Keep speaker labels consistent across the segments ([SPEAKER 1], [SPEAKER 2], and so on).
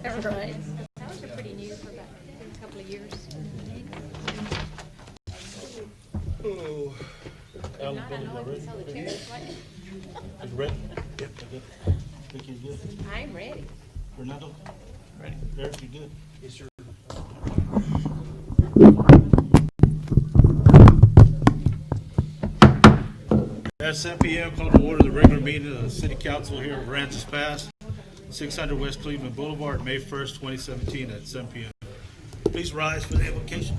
[SPEAKER 1] Right.
[SPEAKER 2] Towers are pretty new for about a couple of years.
[SPEAKER 3] Oh.
[SPEAKER 2] If not, I know I can sell the chairs, right?
[SPEAKER 3] Are you ready? Yep. Think you're good?
[SPEAKER 2] I'm ready.
[SPEAKER 3] Fernando? Ready. Eric, you good? Yes, sir. At 7 p.m., call to order the regular meeting of the City Council here at Aransas Pass, 600 West Cleveland Boulevard, May 1st, 2017 at 7 p.m. Please rise for the invocation.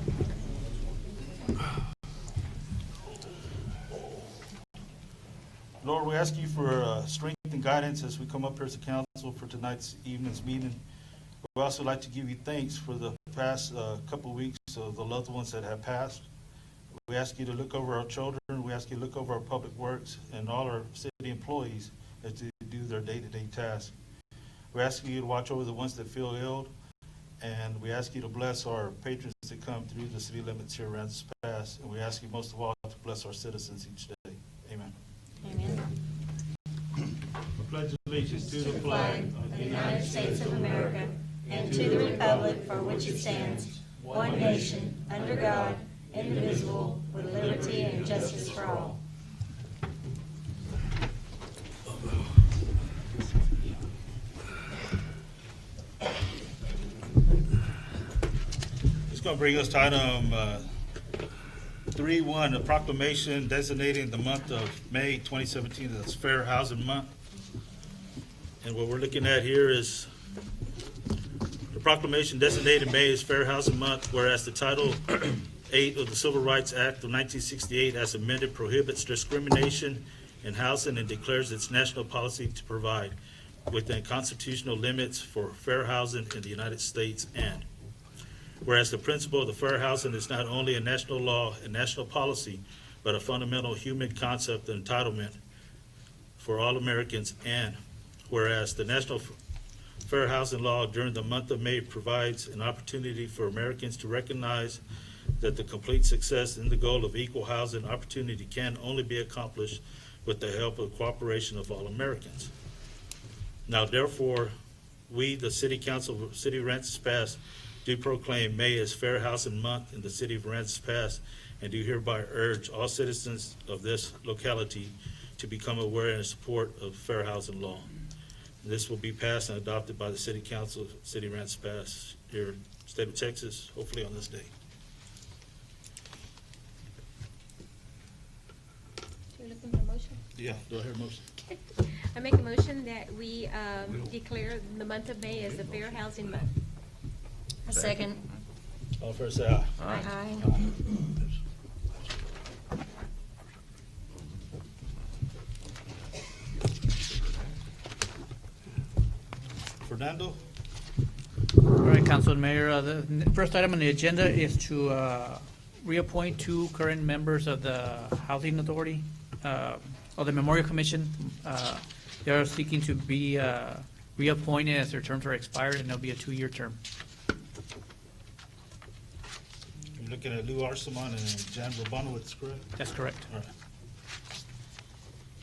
[SPEAKER 3] Lord, we ask you for strength and guidance as we come up here as a council for tonight's evening's meeting. We also like to give you thanks for the past couple of weeks of the loved ones that have passed. We ask you to look over our children. We ask you to look over our public works and all our city employees as they do their day-to-day tasks. We ask you to watch over the ones that feel ill, and we ask you to bless our patrons that come through the city limits here around this pass. And we ask you most of all to bless our citizens each day. Amen.
[SPEAKER 1] Amen.
[SPEAKER 3] I pledge allegiance to the
[SPEAKER 1] Flag of the United States of America and to the republic for which it stands, one nation, under God, indivisible, with liberty and justice for all.
[SPEAKER 3] It's going to bring us to item 3.1, a proclamation designating the month of May 2017 as Fair Housing Month. And what we're looking at here is the proclamation designated May as Fair Housing Month, whereas the Title 8 of the Civil Rights Act of 1968 as amended prohibits discrimination in housing and declares its national policy to provide within constitutional limits for fair housing in the United States. And whereas the principle of the fair housing is not only a national law and national policy, but a fundamental human concept of entitlement for all Americans. And whereas the National Fair Housing Law during the month of May provides an opportunity for Americans to recognize that the complete success in the goal of equal housing opportunity can only be accomplished with the help and cooperation of all Americans. Now, therefore, we, the City Council of the City of Aransas Pass, do proclaim May as Fair Housing Month in the City of Aransas Pass, and do hereby urge all citizens of this locality to become aware and support of fair housing law. This will be passed and adopted by the City Council of the City of Aransas Pass here in the state of Texas, hopefully on this day.
[SPEAKER 2] You're looking for a motion?
[SPEAKER 3] Yeah, do I hear a motion?
[SPEAKER 2] I make a motion that we declare the month of May as the Fair Housing Month.
[SPEAKER 1] A second.
[SPEAKER 3] All in favor, say aye.
[SPEAKER 1] Aye.
[SPEAKER 3] Fernando?
[SPEAKER 4] All right, Council and Mayor, the first item on the agenda is to reappoint two current members of the Housing Authority, or the Memorial Commission. They are seeking to be reappointed as their terms are expired, and it'll be a 2-year term.
[SPEAKER 3] You're looking at Lou Arsaman and Jan Rabanowitz, correct?
[SPEAKER 4] That's correct.
[SPEAKER 3] All right.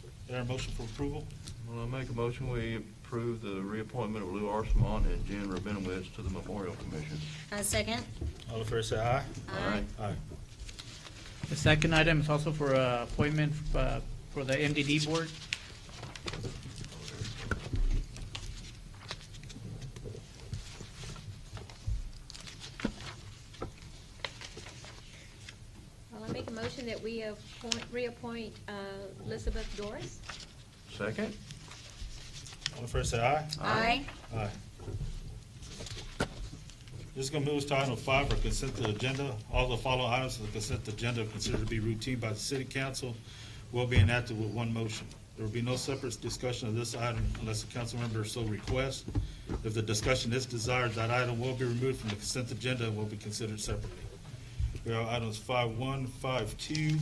[SPEAKER 3] Is there a motion for approval?
[SPEAKER 5] Well, I make a motion, we approve the reappointment of Lou Arsamont and Jan Rabinowitz to the Memorial Commission.
[SPEAKER 1] A second.
[SPEAKER 3] All in favor, say aye.
[SPEAKER 1] Aye.
[SPEAKER 3] Aye.
[SPEAKER 4] The second item is also for appointment for the MDD Board.
[SPEAKER 2] Well, I make a motion that we reappoint Elizabeth Doris.
[SPEAKER 5] Second?
[SPEAKER 3] All in favor, say aye.
[SPEAKER 1] Aye.
[SPEAKER 3] Aye. This is going to move us to item 5, our consent to the agenda. All the following items of the consent agenda are considered to be routine by the City Council will be enacted with one motion. There will be no separate discussion of this item unless the council member so requests. If the discussion is desired, that item will be removed from the consent agenda and will be considered separately. We have items 5.1, 5.2.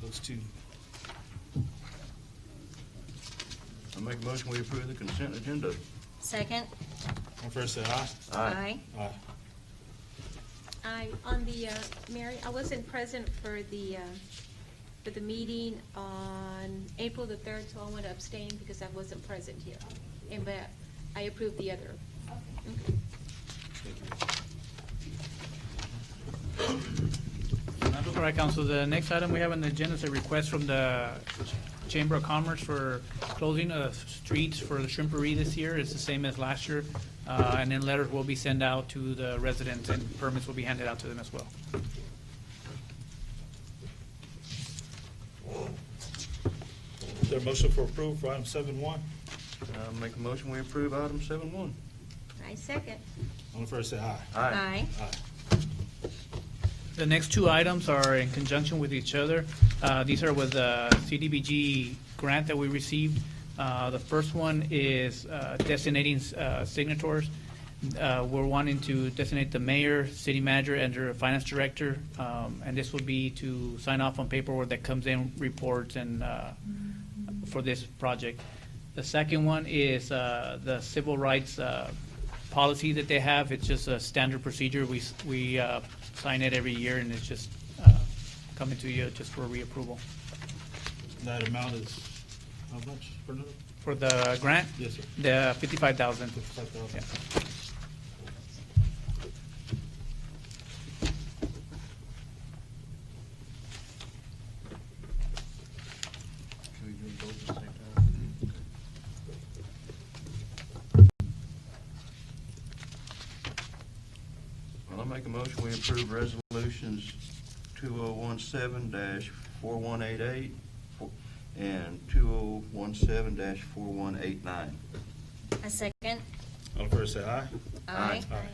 [SPEAKER 3] Those two.
[SPEAKER 5] I make a motion, we approve the consent agenda.
[SPEAKER 1] Second.
[SPEAKER 3] All in favor, say aye.
[SPEAKER 1] Aye.
[SPEAKER 3] Aye.
[SPEAKER 2] On the, Mary, I wasn't present for the meeting on April the 3rd, so I want to abstain because I wasn't present here. but I approved the other.
[SPEAKER 4] All right, Council, the next item we have on the agenda is a request from the Chamber of Commerce for closing of streets for the shrimpery this year. It's the same as last year. And then letters will be sent out to the residents and permits will be handed out to them as well.
[SPEAKER 3] Is there a motion for approval for item 7-1?
[SPEAKER 5] Make a motion, we approve item 7-1.
[SPEAKER 2] I second.
[SPEAKER 3] All in favor say aye.
[SPEAKER 2] Aye.
[SPEAKER 3] Aye.
[SPEAKER 4] The next two items are in conjunction with each other. These are with the CDBG grant that we received. The first one is designating signatories. We're wanting to designate the mayor, city manager, and the finance director, and this would be to sign off on paperwork that comes in, reports, and for this project. The second one is the civil rights policy that they have. It's just a standard procedure. We sign it every year, and it's just coming to you just for reapproval.
[SPEAKER 3] That amount is how much for another?
[SPEAKER 4] For the grant,
[SPEAKER 3] Yes, sir.
[SPEAKER 4] the 55,000.
[SPEAKER 3] 55,000.
[SPEAKER 4] Yeah.
[SPEAKER 5] Can we do them both at the same time? Well, I'll make a motion, we approve resolutions 2017-4188 and 2017-4189.
[SPEAKER 1] I second.
[SPEAKER 3] All in favor say aye.
[SPEAKER 1] Aye.
[SPEAKER 3] Aye.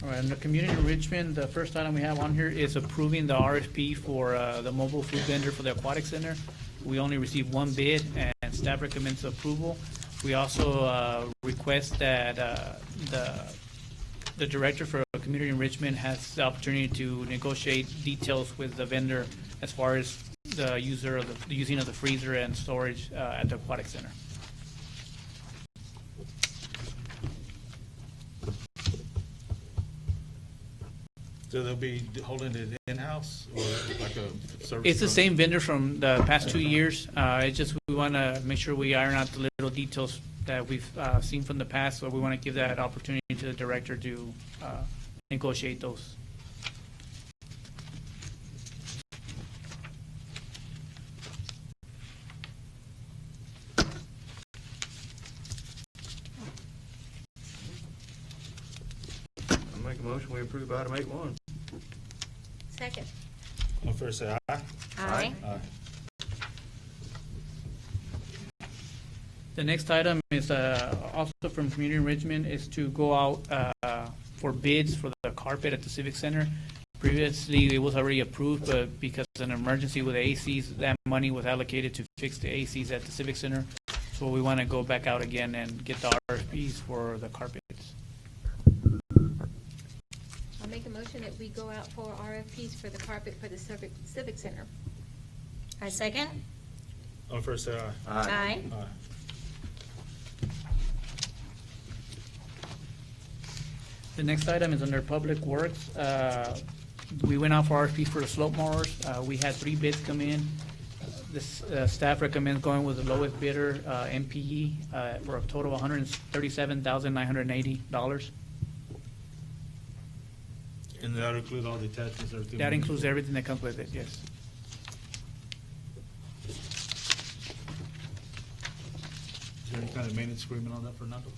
[SPEAKER 4] All right, under community enrichment, the first item we have on here is approving the RFP for the mobile food vendor for the aquatic center. We only received one bid, and staff recommends approval. We also request that the director for community enrichment has the opportunity to negotiate details with the vendor as far as the using of the freezer and storage at the aquatic center.
[SPEAKER 3] So they'll be holding it in-house or like a service?
[SPEAKER 4] It's the
[SPEAKER 3] company?
[SPEAKER 4] same vendor from the past 2 years. It's just we want to make sure we iron out the little details that we've seen from the past, so we want to give that opportunity to the director to negotiate those.
[SPEAKER 5] I'll make a motion, we approve item 8-1.
[SPEAKER 2] Second.
[SPEAKER 3] All in favor say aye.
[SPEAKER 1] Aye.
[SPEAKER 3] Aye.
[SPEAKER 4] The next item is also from community enrichment, is to go out for bids for the carpet at the Civic Center. Previously, it was already approved, but because of an emergency with the ACs, that money was allocated to fix the ACs at the Civic Center. So we want to go back out again and get the RFPs for the carpets.
[SPEAKER 2] I'll make a motion that we go out for RFPs for the carpet for the Civic Center.
[SPEAKER 1] I second.
[SPEAKER 3] All in favor say aye.
[SPEAKER 1] Aye.
[SPEAKER 3] Aye.
[SPEAKER 4] The next item is under Public Works. We went out for RFP for the slope mowers. We had 3 bids come in. This staff recommends going with the lowest bidder, MPE, for a total of $137,980.
[SPEAKER 3] And that include all the attachments, everything?
[SPEAKER 4] That includes everything that comes with it, yes.
[SPEAKER 3] Is there any kind of maintenance agreement on that, Fernando?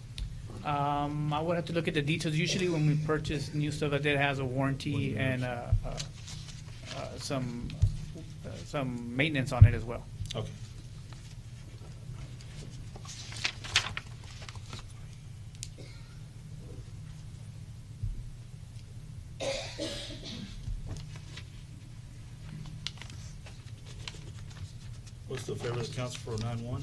[SPEAKER 4] I would have to look at the details. Usually when we purchase new stuff like that, it has a warranty and some maintenance on it as well.
[SPEAKER 3] Okay. What's the favor of the council for 9-1?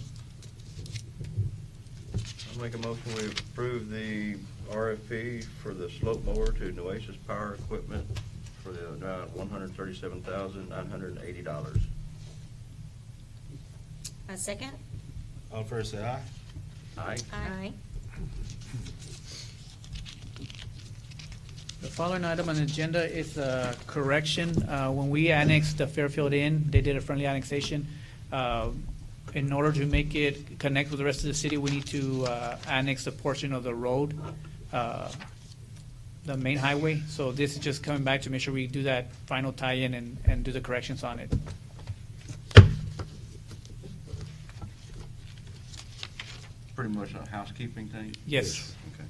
[SPEAKER 5] I'll make a motion, we approve the RFP for the slope mower to Nueces Power Equipment for the amount of $137,980.
[SPEAKER 1] I second.
[SPEAKER 3] All in favor say aye.
[SPEAKER 5] Aye.
[SPEAKER 1] Aye.
[SPEAKER 4] The following item on the agenda is a correction. When we annexed the Fairfield Inn, they did a friendly annexation. in order to make it connect with the rest of the city, we need to annex a portion of the road, the main highway. So this is just coming back to make sure we do that final tie-in and do the corrections on it.
[SPEAKER 5] Pretty much a housekeeping thing?
[SPEAKER 4] Yes.
[SPEAKER 5] Okay.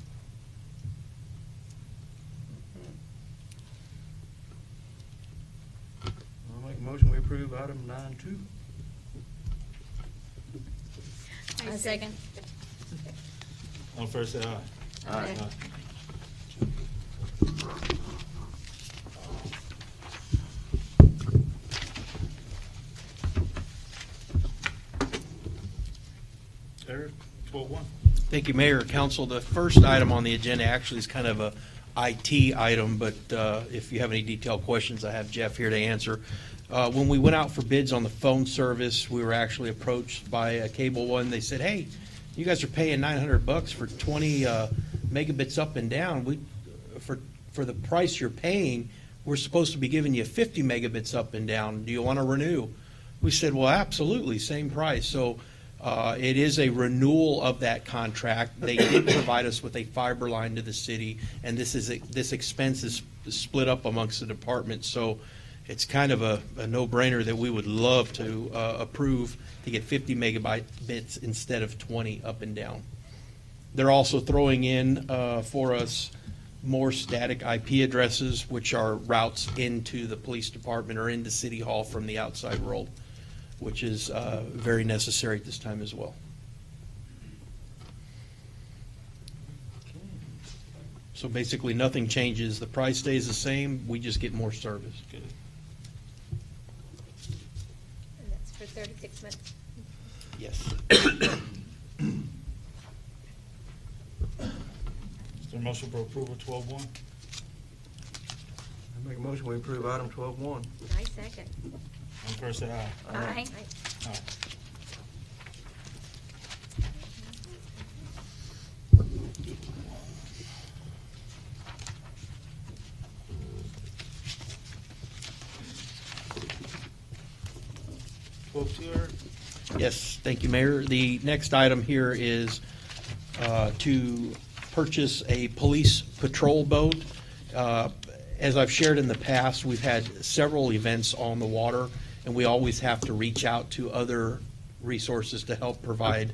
[SPEAKER 5] I'll make a motion, we approve item 9.2.
[SPEAKER 1] I second.
[SPEAKER 3] All in favor, say aye.
[SPEAKER 5] Aye.
[SPEAKER 3] Eric, 12-1.
[SPEAKER 6] Thank you, Mayor, Council. The first item on the agenda actually is kind of a IT item, but if you have any detailed questions, I have Jeff here to answer. When we went out for bids on the phone service, we were actually approached by Cable One. They said, "Hey, you guys are paying $900 for 20 megabits up and down. For the price you're paying, we're supposed to be giving you 50 megabits up and down. Do you want to renew?" We said, "Well, absolutely, same price." So it is a renewal of that contract. They did provide us with a fiber line to the city, and this expense is split up amongst the departments. So it's kind of a no-brainer that we would love to approve to get 50 megabits instead of 20 up and down. They're also throwing in for us more static IP addresses, which are routes into the police department or into City Hall from the outside world, which is very necessary at this time as well. So basically, nothing changes. The price stays the same. We just get more service.
[SPEAKER 3] Good.
[SPEAKER 2] And that's for 36 months.
[SPEAKER 6] Yes.
[SPEAKER 3] Is there a motion for approval 12-1?
[SPEAKER 5] I make a motion, we approve item 12.1.
[SPEAKER 2] I second.
[SPEAKER 3] All in favor, say aye.
[SPEAKER 1] Aye.
[SPEAKER 3] Aye. 12-2, Eric?
[SPEAKER 6] Yes, thank you, Mayor. The next item here is to purchase a police patrol boat. As I've shared in the past, we've had several events on the water, and we always have to reach out to other resources to help provide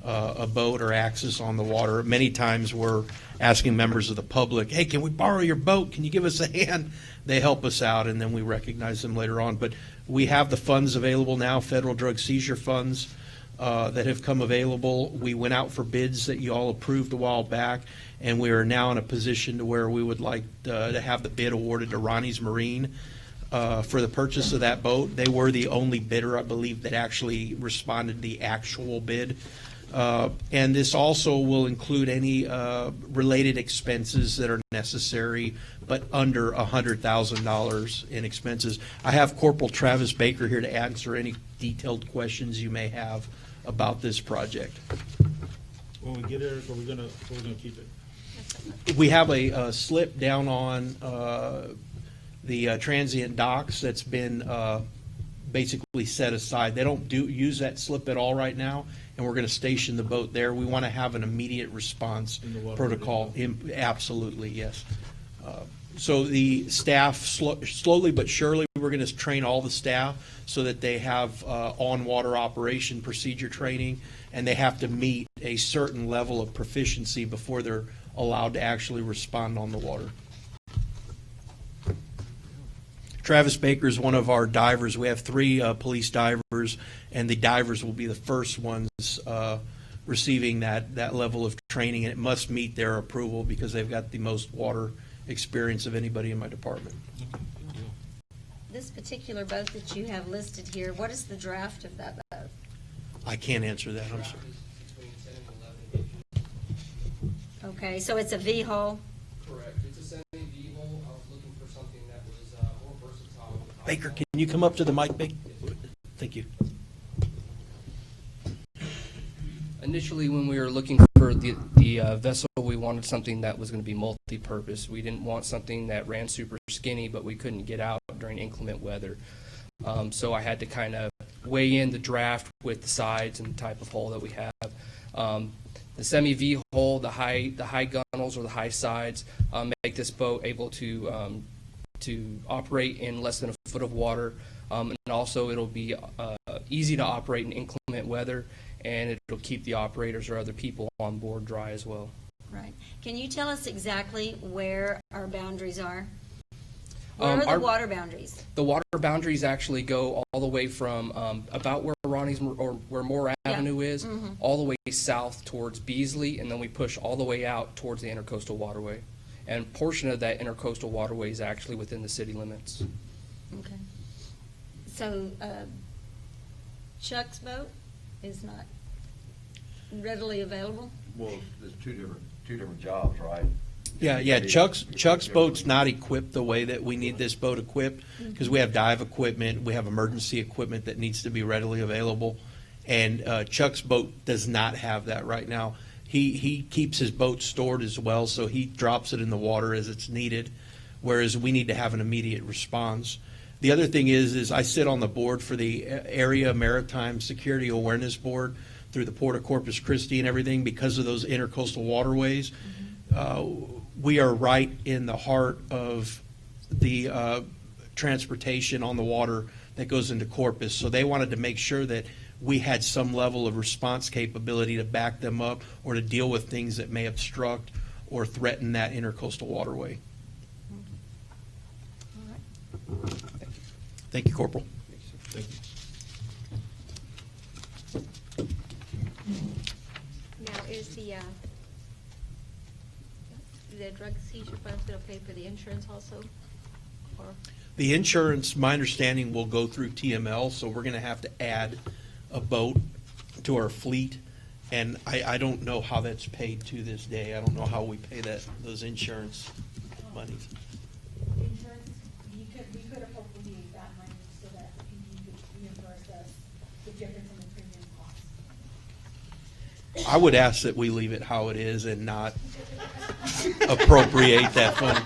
[SPEAKER 6] a boat or access on the water. Many times we're asking members of the public, "Hey, can we borrow your boat? Can you give us a hand?" They help us out, and then we recognize them later on. But we have the funds available now, federal drug seizure funds that have come available. We went out for bids that you all approved a while back, and we are now in a position to where we would like to have the bid awarded to Ronnie's Marine for the purchase of that boat. They were the only bidder, I believe, that actually responded to the actual bid. And this also will include any related expenses that are necessary, but under $100,000 in expenses. I have Corporal Travis Baker here to answer any detailed questions you may have about this project.
[SPEAKER 3] When we get Eric, are we gonna keep it?
[SPEAKER 6] We have a slip down on the transient docks that's been basically set aside. They don't use that slip at all right now, and we're going to station the boat there. We want to have an immediate response
[SPEAKER 3] In the water.
[SPEAKER 6] protocol. Absolutely, yes. So the staff, slowly but surely, we're going to train all the staff so that they have on-water operation procedure training, and they have to meet a certain level of proficiency before they're allowed to actually respond on the water. Travis Baker is one of our divers. We have 3 police divers, and the divers will be the first ones receiving that level of training, and it must meet their approval because they've got the most water experience of anybody in my department.
[SPEAKER 1] This particular boat that you have listed here, what is the draft of that boat?
[SPEAKER 6] I can't answer that, I'm sorry.
[SPEAKER 7] Between 10 and 11 gauge.
[SPEAKER 1] Okay, so it's a V-hull.
[SPEAKER 7] Correct. It's a semi-V hull. I was looking for something that was more versatile.
[SPEAKER 6] Baker, can you come up to the mic, Baker? Thank you.
[SPEAKER 7] Initially, when we were looking for the vessel, we wanted something that was going to be multi-purpose. We didn't want something that ran super skinny, but we couldn't get out during inclement weather. So I had to kind of weigh in the draft with the sides and the type of hull that we have. The semi-V hull, the high gunnels or the high sides make this boat able to operate in less than a foot of water, and also it'll be easy to operate in inclement weather, and it'll keep the operators or other people on board dry as well.
[SPEAKER 1] Right. Can you tell us exactly where our boundaries are? Where are the
[SPEAKER 7] Our
[SPEAKER 1] water boundaries?
[SPEAKER 7] The water boundaries actually go all the way from about where Ronnie's or where Moore Avenue is, all the way south towards Beasley, and then we push all the way out towards the Intercoastal Waterway. And a portion of that Intercoastal Waterway is actually within the city limits.
[SPEAKER 1] Okay. So Chuck's boat is not readily available?
[SPEAKER 5] Well, there's two different jobs, right?
[SPEAKER 6] Yeah, Chuck's boat's not equipped the way that we need this boat equipped, because we have dive equipment, we have emergency equipment that needs to be readily available, and Chuck's boat does not have that right now. He keeps his boat stored as well, so he drops it in the water as it's needed, whereas we need to have an immediate response. The other thing is I sit on the board for the Area Maritime Security Awareness Board through the Port of Corpus Christi and everything because of those intercoastal waterways. We are right in the heart of the transportation on the water that goes into Corpus. So they wanted to make sure that we had some level of response capability to back them up or to deal with things that may obstruct or threaten that intercoastal waterway. Thank you, Corporal.
[SPEAKER 3] Thank you.
[SPEAKER 2] Now, is the drug seizure funds going to pay for the insurance also? Or
[SPEAKER 6] The insurance, my understanding, will go through TML, so we're going to have to add a boat to our fleet. And I don't know how that's paid to this day. I don't know how we pay those insurance monies.
[SPEAKER 8] Insurance, we could appropriate that money so that you could reimburse us the difference in the premium cost.
[SPEAKER 6] I would ask that we leave it how it is and not appropriate that fund.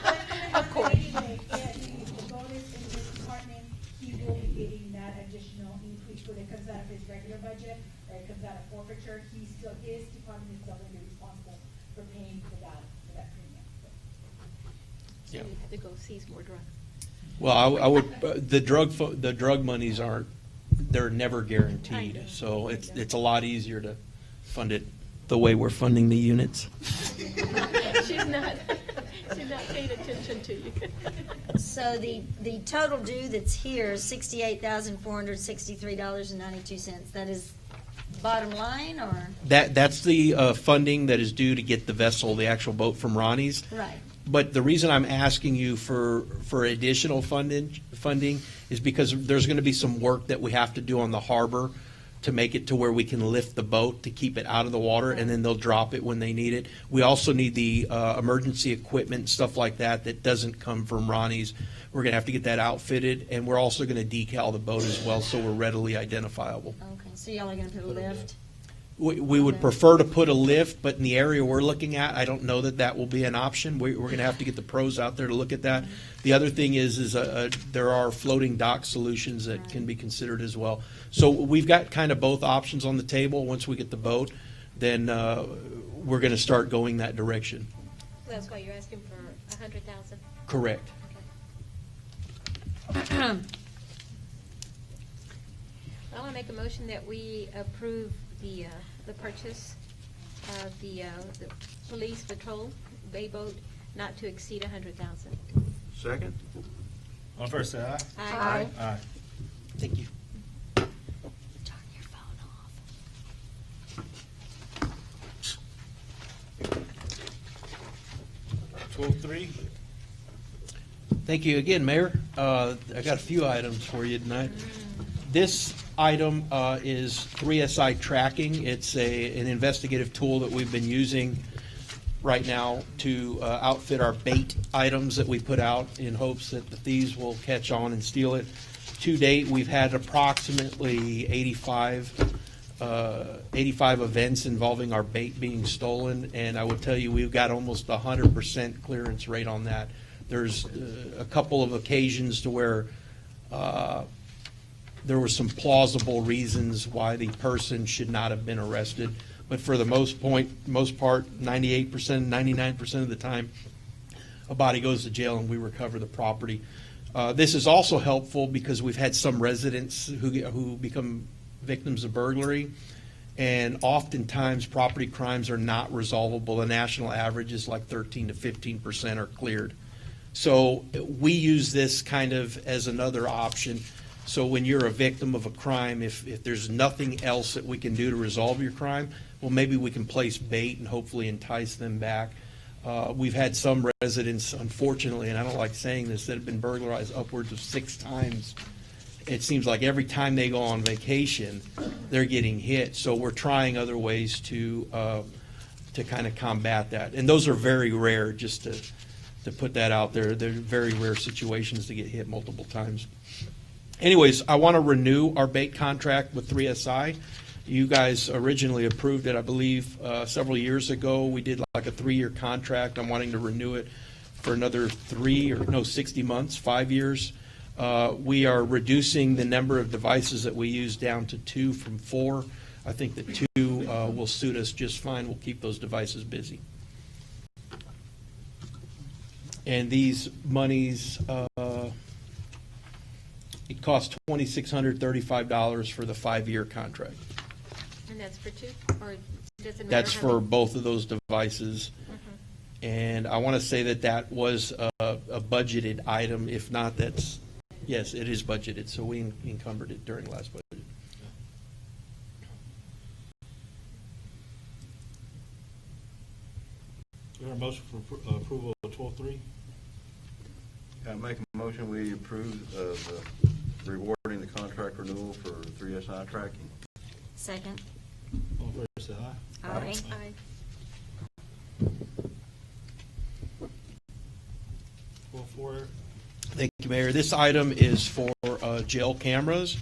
[SPEAKER 2] Of course.
[SPEAKER 8] Anyway, the bonus in his department, he will be getting that additional increase, whether it comes out of his regular budget or it comes out of forfeiture, his department is still going to be responsible for paying for that premium.
[SPEAKER 2] so you have to go seize more drugs?
[SPEAKER 6] Well, I would, the drug monies they're never
[SPEAKER 2] I
[SPEAKER 6] guaranteed.
[SPEAKER 2] know.
[SPEAKER 6] So it's a lot easier to fund it the way we're funding the units.
[SPEAKER 2] She's not paying attention to you.
[SPEAKER 1] So the total due that's here is $68,463.92. That is bottom line, or?
[SPEAKER 6] That's the funding that is due to get the vessel, the actual boat from Ronnie's.
[SPEAKER 1] Right.
[SPEAKER 6] But the reason I'm asking you for additional funding is because there's going to be some work that we have to do on the harbor to make it to where we can lift the boat to keep it out of the water, and then they'll drop it when they need it. We also need the emergency equipment, stuff like that doesn't come from Ronnie's. We're going to have to get that outfitted, and we're also going to decal the boat as well so we're readily identifiable.
[SPEAKER 1] Okay, so y'all are going to put a lift?
[SPEAKER 6] We would prefer to put a lift, but in the area we're looking at, I don't know that will be an option. We're going to have to get the pros out there to look at that. The other thing is there are floating dock solutions that can be considered as well. So we've got kind of both options on the table. Once we get the boat, then we're going to start going that direction.
[SPEAKER 2] That's why you're asking for $100,000.
[SPEAKER 6] Correct.
[SPEAKER 2] I want to make a motion that we approve the purchase of the police patrol bay boat not to exceed $100,000.
[SPEAKER 5] Second?
[SPEAKER 3] On first, say aye.
[SPEAKER 2] Aye.
[SPEAKER 3] Aye.
[SPEAKER 6] Thank you.
[SPEAKER 1] Turn your phone off.
[SPEAKER 3] 12-3.
[SPEAKER 6] Thank you again, Mayor. I got a few items for you tonight. This item is 3SI tracking. It's an investigative tool that we've been using right now to outfit our bait items that we put out in hopes that the thieves will catch on and steal it. To date, we've had approximately 85 events involving our bait being stolen, and I would tell you we've got almost 100% clearance rate on that. There's a couple of occasions to where there were some plausible reasons why the person should not have been arrested. But for the most part, 98%, 99% of the time, a body goes to jail and we recover the property. This is also helpful because we've had some residents who become victims of burglary, and oftentimes property crimes are not resolvable. The national average is like 13 to 15% are cleared. So we use this kind of as another option. So when you're a victim of a crime, if there's nothing else that we can do to resolve your crime, well, maybe we can place bait and hopefully entice them back. We've had some residents, unfortunately, and I don't like saying this, that have been burglarized upwards of 6 times. It seems like every time they go on vacation, they're getting hit. So we're trying other ways to kind of combat that. And those are very rare, just to put that out there. They're very rare situations to get hit multiple times. Anyways, I want to renew our bait contract with 3SI. You guys originally approved it, I believe, several years ago. We did like a 3-year contract. I'm wanting to renew it for another 60 months, 5 years. We are reducing the number of devices that we use down to 2 from 4. I think that 2 will suit us just fine. We'll keep those devices busy. And these monies, it costs $2,635 for the 5-year contract.
[SPEAKER 2] And that's for 2, or does it matter?
[SPEAKER 6] That's
[SPEAKER 2] how
[SPEAKER 6] for
[SPEAKER 2] many?
[SPEAKER 6] both of those devices. And I want to say that was a budgeted item. If not, yes, it is budgeted. So we encumbered it during last budget.
[SPEAKER 3] Is there a motion for approval of 12-3?
[SPEAKER 5] I make a motion, we approve rewarding the contract renewal for 3SI tracking.
[SPEAKER 1] Second.
[SPEAKER 3] All in favor, say aye.
[SPEAKER 1] Aye.
[SPEAKER 2] Aye.
[SPEAKER 3] 12-4, Eric?
[SPEAKER 6] Thank you, Mayor. This item is for jail cameras.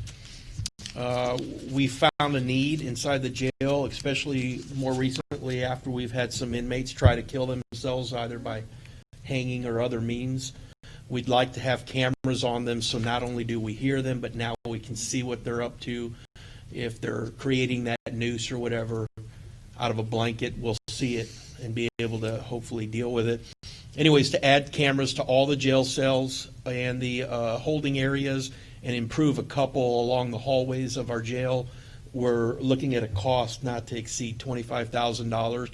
[SPEAKER 6] We found a need inside the jail, especially more recently after we've had some inmates try to kill themselves either by hanging or other means. We'd like to have cameras on them so not only do we hear them, but now we can see what they're up to. If they're creating that noose or whatever out of a blanket, we'll see it and be able to hopefully deal with it. Anyways, to add cameras to all the jail cells and the holding areas and improve a couple along the hallways of our jail, we're looking at a cost not to exceed $25,000.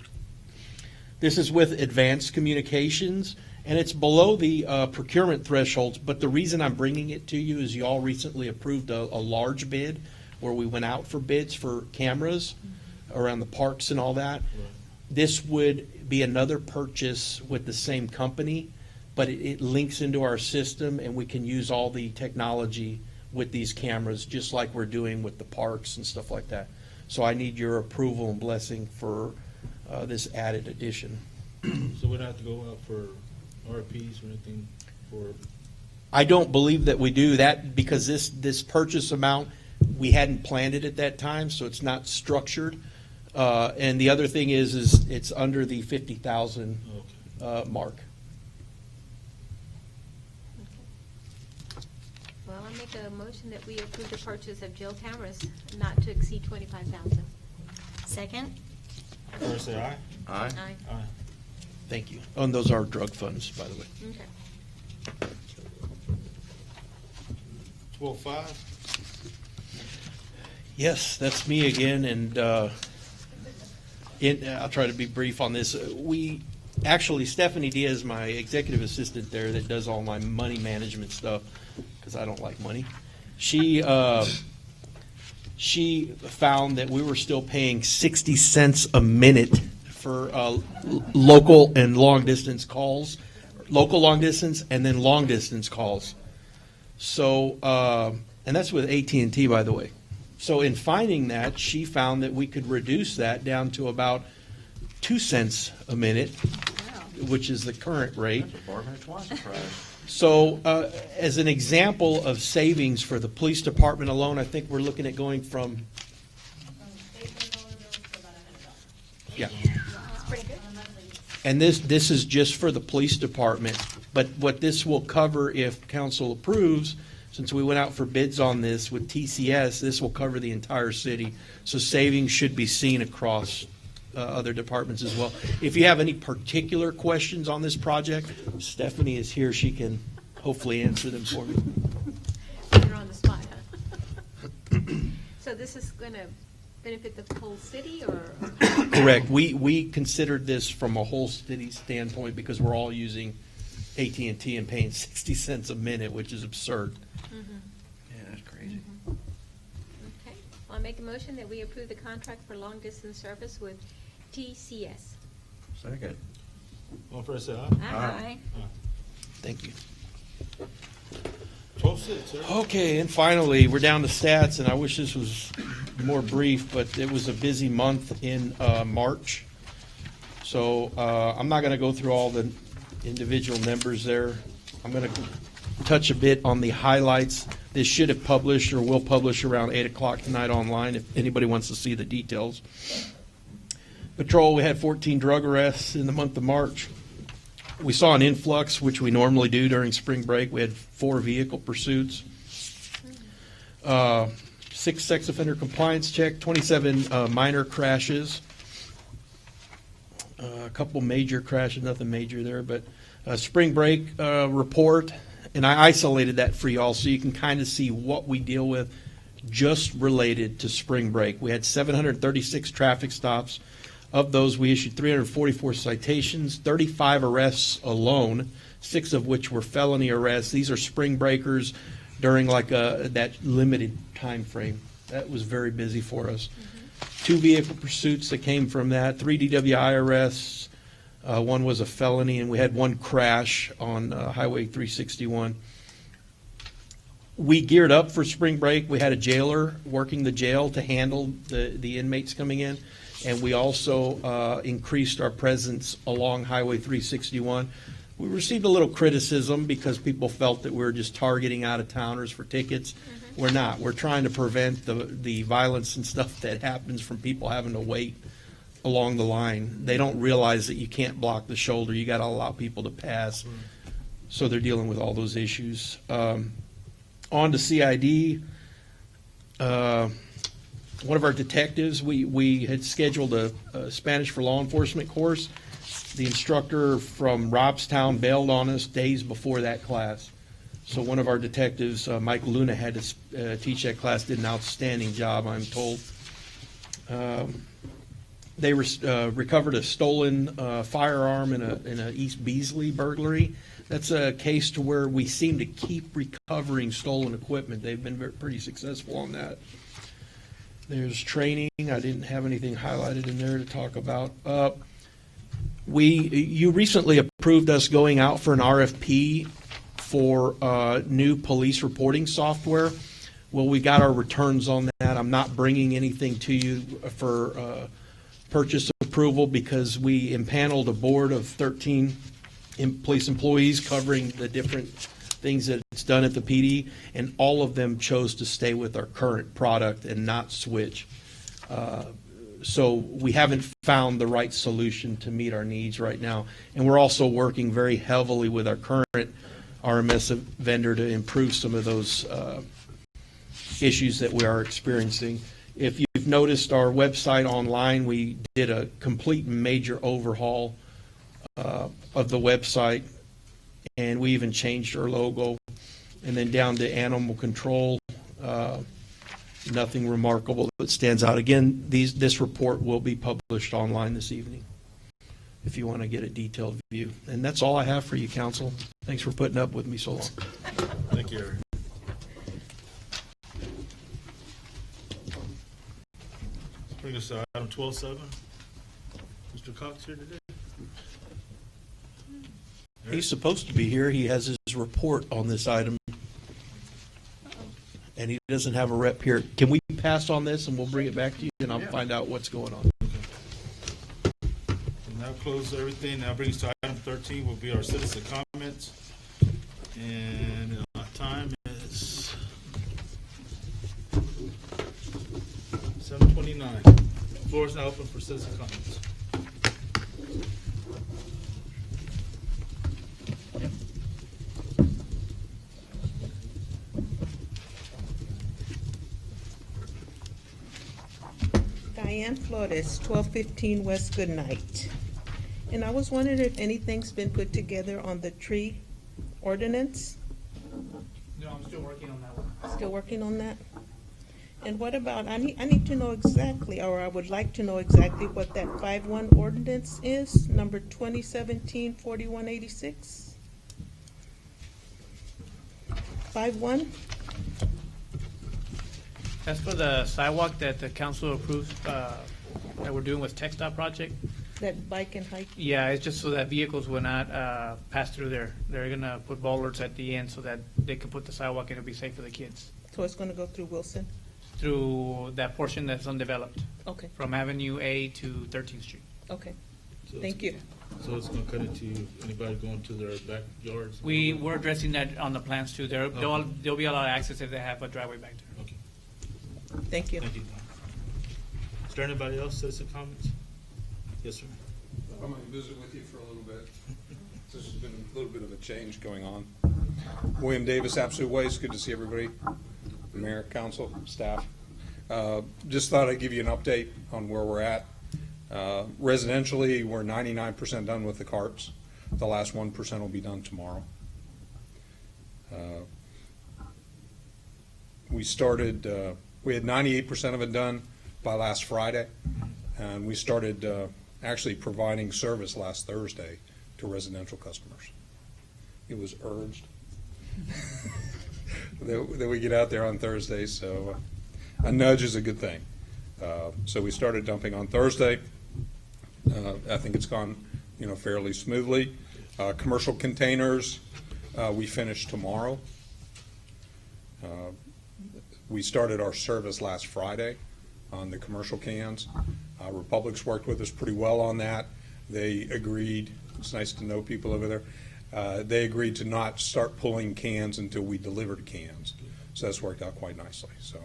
[SPEAKER 6] This is with Advanced Communications, and it's below the procurement thresholds, but the reason I'm bringing it to you is you all recently approved a large bid where we went out for bids for cameras around the parks and all that. This would be another purchase with the same company, but it links into our system and we can use all the technology with these cameras just like we're doing with the parks and stuff like that. So I need your approval and blessing for this added addition.
[SPEAKER 3] So we don't have to go out for RFPs or anything for?
[SPEAKER 6] I don't believe that we do that because this purchase amount, we hadn't planned it at that time, so it's not structured. And the other thing is it's under the 50,000 mark.
[SPEAKER 2] Well, I make a motion that we approve the purchase of jail cameras not to exceed 25,000.
[SPEAKER 1] Second.
[SPEAKER 3] All in favor, say aye.
[SPEAKER 5] Aye.
[SPEAKER 2] Aye.
[SPEAKER 3] Aye.
[SPEAKER 6] Thank you. Oh, and those are drug funds, by the way.
[SPEAKER 2] Okay.
[SPEAKER 3] 12-5,
[SPEAKER 6] Yes, that's me again, and I'll try to be brief on this. Stephanie Diaz, my executive assistant there that does all my money management stuff, because I don't like money, she found that we were still paying 60 cents a minute for local and long distance calls, local long distance, and then long distance calls. So, and that's with AT&T, by the way. So in finding that, she found that we could reduce that down to about 2 cents a minute, which is the current rate.
[SPEAKER 5] That's a bargain at twice the price.
[SPEAKER 6] So as an example of savings for the police department alone, I think we're looking at going from, yeah.
[SPEAKER 2] That's pretty good.
[SPEAKER 6] And this is just for the police department. But what this will cover, if council approves, Since we went out for bids on this with TCS, this will cover the entire city. So savings should be seen across other departments as well. If you have any particular questions on this project, Stephanie is here. She can hopefully answer them for me.
[SPEAKER 2] You're on the spot, huh? So this is going to benefit the whole city, or?
[SPEAKER 6] Correct. We considered this from a whole city standpoint because we're all using AT&T and paying 60 cents a minute, which is absurd.
[SPEAKER 5] Yeah, that's crazy.
[SPEAKER 2] Okay, I'll make a motion that we approve the contract for long-distance service with TCS.
[SPEAKER 5] Second.
[SPEAKER 3] All fair say aye.
[SPEAKER 1] Aye.
[SPEAKER 6] Thank you.
[SPEAKER 3] 12-6, sir.
[SPEAKER 6] Okay, and finally, we're down to stats, and I wish this was more brief, but it was a busy month in March. So I'm not going to go through all the individual numbers there. I'm going to touch a bit on the highlights. This should have published or will publish around 8 o'clock tonight online if anybody wants to see the details. Patrol, we had 14 drug arrests in the month of March. We saw an influx, which we normally do during spring break. We had 4 vehicle pursuits, 6 sex offender compliance check, 27 minor crashes, a couple major crashes, nothing major there, but spring break report, and I isolated that for y'all so you can kind of see what we deal with just related to spring break. We had 736 traffic stops. Of those, we issued 344 citations, 35 arrests alone, 6 of which were felony arrests. These are spring breakers during that limited time frame. That was very busy for us. 2 vehicle pursuits that came from that, 3 DWI arrests, 1 was a felony, and we had 1 crash on Highway 361. We geared up for spring break. We had a jailer working the jail to handle the inmates coming in. And we also increased our presence along Highway 361. We received a little criticism because people felt that we were just targeting out-of-towners for tickets. We're not. We're trying to prevent the violence and stuff that happens from people having to wait along the line. They don't realize that you can't block the shoulder. You got to allow people to pass. So they're dealing with all those issues. On to CID. One of our detectives, we had scheduled a Spanish for law enforcement course. The instructor from Robstown bailed on us days before that class. So one of our detectives, Mike Luna, had to teach that class, did an outstanding job, I'm told. They recovered a stolen firearm in a East Beasley burglary. That's a case to where we seem to keep recovering stolen equipment. They've been pretty successful on that. There's training. I didn't have anything highlighted in there to talk about. You recently approved us going out for an RFP for new police reporting software. Well, we got our returns on that. I'm not bringing anything to you for purchase approval because we impaneled a board of 13 police employees covering the different things that it's done at the PD, and all of them chose to stay with our current product and not switch. So we haven't found the right solution to meet our needs right now. And we're also working very heavily with our current RMS vendor to improve some of those issues that we are experiencing. If you've noticed our website online, we did a complete major overhaul of the website, and we even changed our logo. And then down to animal control, nothing remarkable that stands out. Again, this report will be published online this evening if you want to get a detailed view. And that's all I have for you, Council. Thanks for putting up with me so long.
[SPEAKER 3] Thank you, Eric. Bring us to item 12.7. Mr. Cox here today?
[SPEAKER 6] He's supposed to be here. He has his report on this item, and he doesn't have a rep here. Can we pass on this, and we'll bring it back to you, and I'll find out what's going on.
[SPEAKER 3] We'll now close everything. Now brings us to item 13 will be our citizen comments. And our time is 7:29. The floor is now open for citizen comments.
[SPEAKER 9] Diane Flores, 1215 West Goodnight. And I was wondering if anything's been put together on the tree ordinance?
[SPEAKER 4] No, I'm still working on that one.
[SPEAKER 9] Still working on that? And what about, I need to know exactly, or I would like to know exactly what that 5-1 ordinance is, number 2017-4186? 5-1?
[SPEAKER 4] That's for the sidewalk that the council approved, that we're doing with Tech Stop project.
[SPEAKER 9] That bike and hike?
[SPEAKER 4] Yeah, it's just so that vehicles will not pass through there. They're gonna put bollards at the end so that they can put the sidewalk and it'll be safe for the kids.
[SPEAKER 9] So it's gonna go through Wilson?
[SPEAKER 4] Through that portion that's undeveloped,
[SPEAKER 9] Okay,
[SPEAKER 4] from Avenue A to 13th Street.
[SPEAKER 9] okay.
[SPEAKER 3] So
[SPEAKER 9] Thank you.
[SPEAKER 3] So it's gonna cut into anybody going to their backyards?
[SPEAKER 4] We're addressing that on the plans too. There'll be a lot of access if they have a driveway back there.
[SPEAKER 3] Okay,
[SPEAKER 9] Thank you.
[SPEAKER 3] thank you. Is there anybody else, citizen comments? Yes, sir.
[SPEAKER 10] I might visit with you for a little bit. This has been a little bit of a change going on. William Davis, Absolute Waste. Good to see everybody. Mayor, council, staff. Just thought I'd give you an update on where we're at. Residentially, we're 99% done with the carts. The last 1% will be done tomorrow. We started, we had 98% of it done by last Friday, and we started actually providing service last Thursday to residential customers. It was urged that we get out there on Thursday, so a nudge is a good thing. So we started dumping on Thursday. I think it's gone, fairly smoothly. Commercial containers, we finish tomorrow. We started our service last Friday on the commercial cans. Republic's worked with us pretty well on that. They agreed, it's nice to know people over there, they agreed to not start pulling cans until we delivered cans. So that's worked out quite nicely. So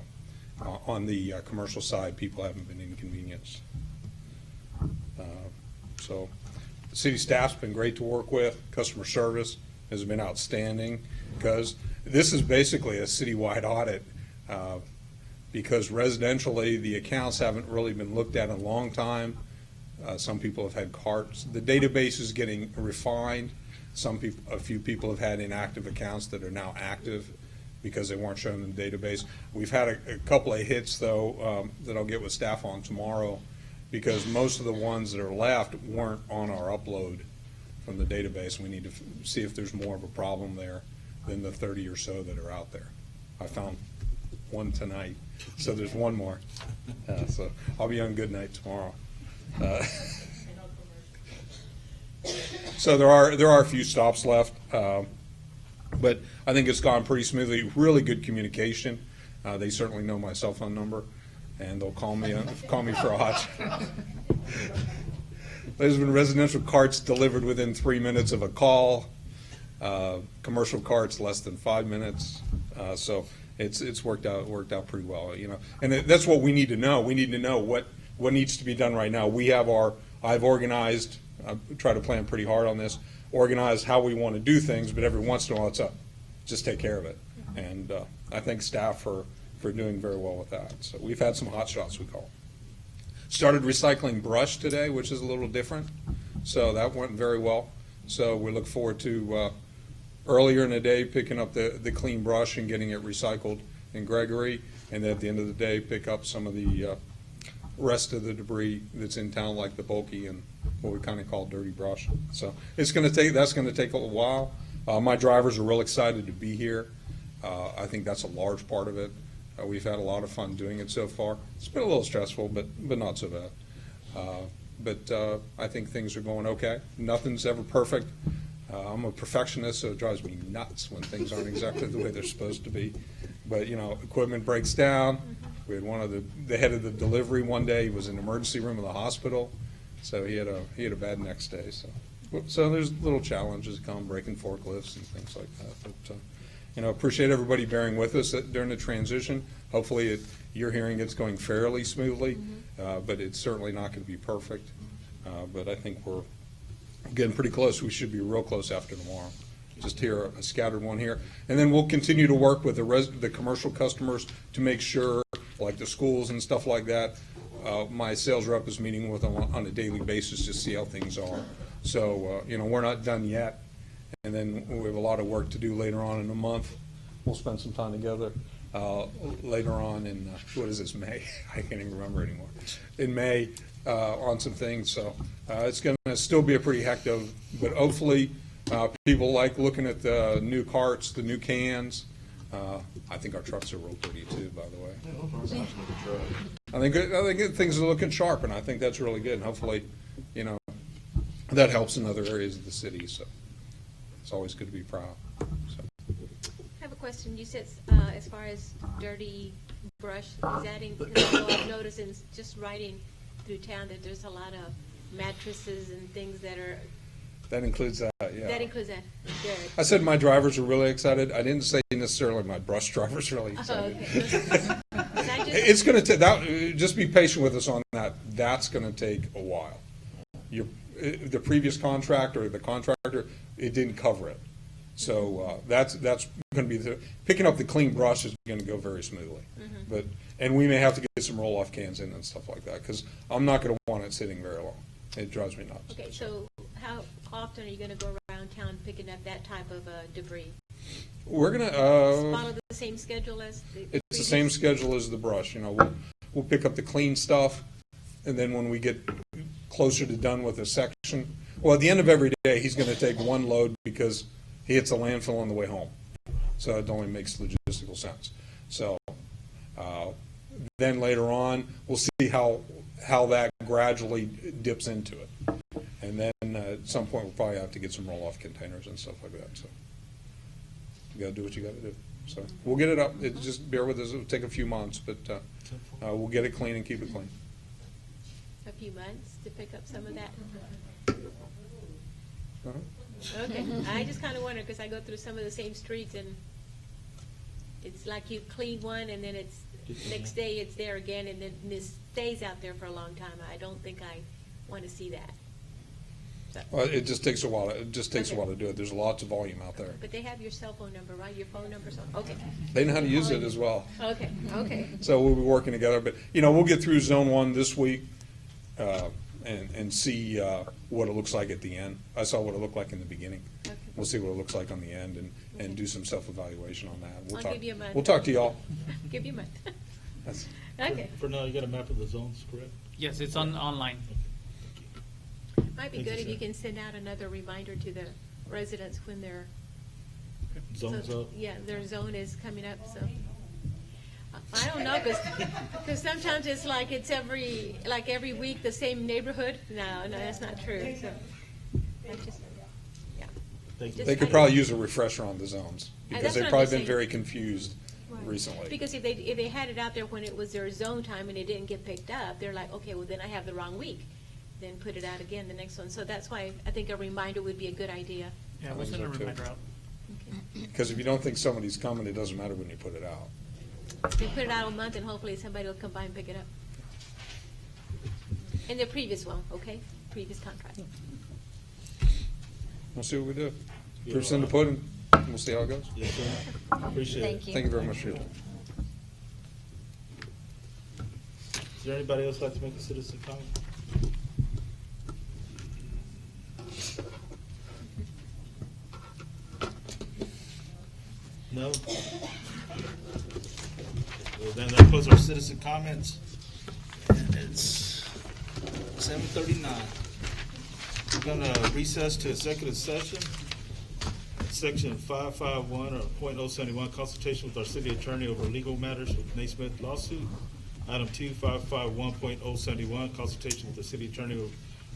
[SPEAKER 10] on the commercial side, people haven't been inconvenienced. So the city staff's been great to work with. Customer service has been outstanding, because this is basically a citywide audit, because residentially the accounts haven't really been looked at in a long time. Some people have had carts. The database is getting refined. A few people have had inactive accounts that are now active because they weren't shown in the database. We've had a couple of hits, though, that I'll get with staff on tomorrow, because most of the ones that are left weren't on our upload from the database. We need to see if there's more of a problem there than the 30 or so that are out there. I found one tonight, so there's one more. So I'll be on good night tomorrow. So there are a few stops left, but I think it's gone pretty smoothly. Really good communication. They certainly know my cell phone number, and they'll call me for a hot shot. There's been residential carts delivered within 3 minutes of a call. Commercial carts less than 5 minutes. So it's worked out pretty well, And that's what we need to know. We need to know what needs to be done right now. I've organized. I try to plan pretty hard on this. Organize how we want to do things, but every once in a while it's up. Just take care of it. And I thank staff for doing very well with that. So we've had some hot shots, we call. Started recycling brush today, which is a little different. So that went very well. So we look forward to earlier in the day picking up the clean brush and getting it recycled in Gregory, and then at the end of the day pick up some of the rest of the debris that's in town, like the bulky and what we kind of call dirty brush. So that's going to take a little while. My drivers are real excited to be here. I think that's a large part of it. We've had a lot of fun doing it so far. It's been a little stressful, but not so bad. But I think things are going okay. Nothing's ever perfect. I'm a perfectionist, so it drives me nuts when things aren't exactly the way they're supposed to be. But equipment breaks down. We had one of the head of the delivery one day. He was in the emergency room of the hospital, so he had a bad next day. So there's little challenges that come, breaking forklifts and things like that. But appreciate everybody bearing with us during the transition. Hopefully, you're hearing it's going fairly smoothly, but it's certainly not going to be perfect. But I think we're getting pretty close. We should be real close after tomorrow. Just here, a scattered one here. And then we'll continue to work with the commercial customers to make sure, like the schools and stuff like that, my sales rep is meeting with them on a daily basis to see how things are. So, we're not done yet. And then we have a lot of work to do later on in the month. We'll spend some time together later on in, what is this, May? I can't even remember anymore. In May, on some things. So it's going to still be a pretty hectic, but hopefully people like looking at the new carts, the new cans. I think our trucks are real pretty too, by the way. I think things are looking sharp, and I think that's really good. And hopefully, that helps in other areas of the city. So it's always good to be proud. So.
[SPEAKER 2] I have a question. You said as far as dirty brush, is that I've noticed in just riding through town that there's a lot of mattresses and things that are.
[SPEAKER 10] That includes that, yeah.
[SPEAKER 2] That includes that. Good.
[SPEAKER 10] I said my drivers are really excited. I didn't say necessarily my brush drivers really excited.
[SPEAKER 2] Okay.
[SPEAKER 10] It's going to take that. Just be patient with us on that. That's going to take a while. The previous contractor, or the contractor, it didn't cover it. So that's going to be picking up the clean brush is going to go very smoothly. Mm-hmm. And we may have to get some roll-off cans in and stuff like that because I'm not going to want it sitting very long. It drives me nuts.
[SPEAKER 2] Okay, so how often are you going to go around town picking up that type of debris?
[SPEAKER 10] We're going to
[SPEAKER 2] follow the same schedule as the
[SPEAKER 10] It's
[SPEAKER 2] previous?
[SPEAKER 10] the same schedule as the brush. We'll pick up the clean stuff, and then when we get closer to done with a section, well, at the end of every day, he's going to take one load because he hits a landfill on the way home. So it only makes logistical sense. So then later on, we'll see how that gradually dips into it. And then at some point, we'll probably have to get some roll-off containers and stuff like that. So you got to do what you got to do. So we'll get it up. Just bear with us. It'll take a few months, but we'll get it clean and keep it clean.
[SPEAKER 2] A few months to pick up some of that?
[SPEAKER 10] Uh-huh.
[SPEAKER 2] Okay, I just kind of wonder, because I go through some of the same streets, and it's like you clean one, and then it's next day it's there again, and then it stays out there for a long time. I don't think I want to see that. So.
[SPEAKER 10] Well, it just takes a while. It just takes a while to do it. There's lots of volume out there.
[SPEAKER 2] But they have your cell phone number, right? Your phone number, so okay.
[SPEAKER 10] They know how to use it as well.
[SPEAKER 2] Okay, okay.
[SPEAKER 10] So we'll be working together. But we'll get through Zone 1 this week and see what it looks like at the end. I saw what it looked like in the beginning.
[SPEAKER 2] Okay.
[SPEAKER 10] We'll see what it looks like on the end and do some self-evaluation on that.
[SPEAKER 2] I'll give you a month.
[SPEAKER 10] We'll talk to y'all.
[SPEAKER 2] Give you a month.
[SPEAKER 10] That's-
[SPEAKER 2] Okay.
[SPEAKER 3] For now, you got a map of the zones, correct?
[SPEAKER 4] Yes, it's online.
[SPEAKER 2] Might be
[SPEAKER 3] Thank
[SPEAKER 2] good
[SPEAKER 3] you,
[SPEAKER 2] if you
[SPEAKER 3] sir.
[SPEAKER 2] can send out another reminder to the residents when their
[SPEAKER 3] Zones up?
[SPEAKER 2] Yeah, their zone is coming up, so. I don't know, because sometimes it's like every week the same neighborhood. No, that's not true. So I just, yeah.
[SPEAKER 3] Thank you.
[SPEAKER 10] They could probably use a refresher on the zones because
[SPEAKER 2] that's
[SPEAKER 10] they've
[SPEAKER 2] what I'm
[SPEAKER 10] probably
[SPEAKER 2] just
[SPEAKER 10] been
[SPEAKER 2] saying.
[SPEAKER 10] very confused
[SPEAKER 2] Right.
[SPEAKER 10] recently.
[SPEAKER 2] Because if they had it out there when it was their zone time and it didn't get picked up, they're like, okay, well then I have the wrong week. Then put it out again the next one. So that's why I think a reminder would be a good idea.
[SPEAKER 4] Yeah, we'll send a
[SPEAKER 10] so, too.
[SPEAKER 4] reminder out.
[SPEAKER 10] Because if you don't think somebody's coming, it doesn't matter when you put it out.
[SPEAKER 2] They put it out a month and hopefully somebody will come by and pick it up. In the previous one, okay? Previous contract.
[SPEAKER 10] We'll see what we do.
[SPEAKER 3] Yeah.
[SPEAKER 10] Proof's in the pudding. We'll see how it goes.
[SPEAKER 3] Yes, sir. Appreciate it.
[SPEAKER 1] Thank you.
[SPEAKER 10] Thank you very much, Sheila.
[SPEAKER 3] Is there anybody else like to make a citizen comment? No? Well, then that closes our citizen comments. And it's 7:39. We're gonna recess to executive session. Section 551 or .071, consultation with our city attorney over legal matters with Naismith lawsuit. Item 2, 551.071, consultation with the city attorney over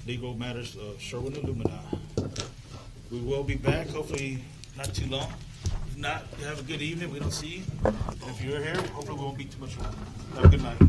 [SPEAKER 3] legal matters of Sherwin Illumina. We will be back, hopefully not too long. If not, have a good evening. We don't see you. And if you're here, hopefully we won't be too much longer. Have a good night.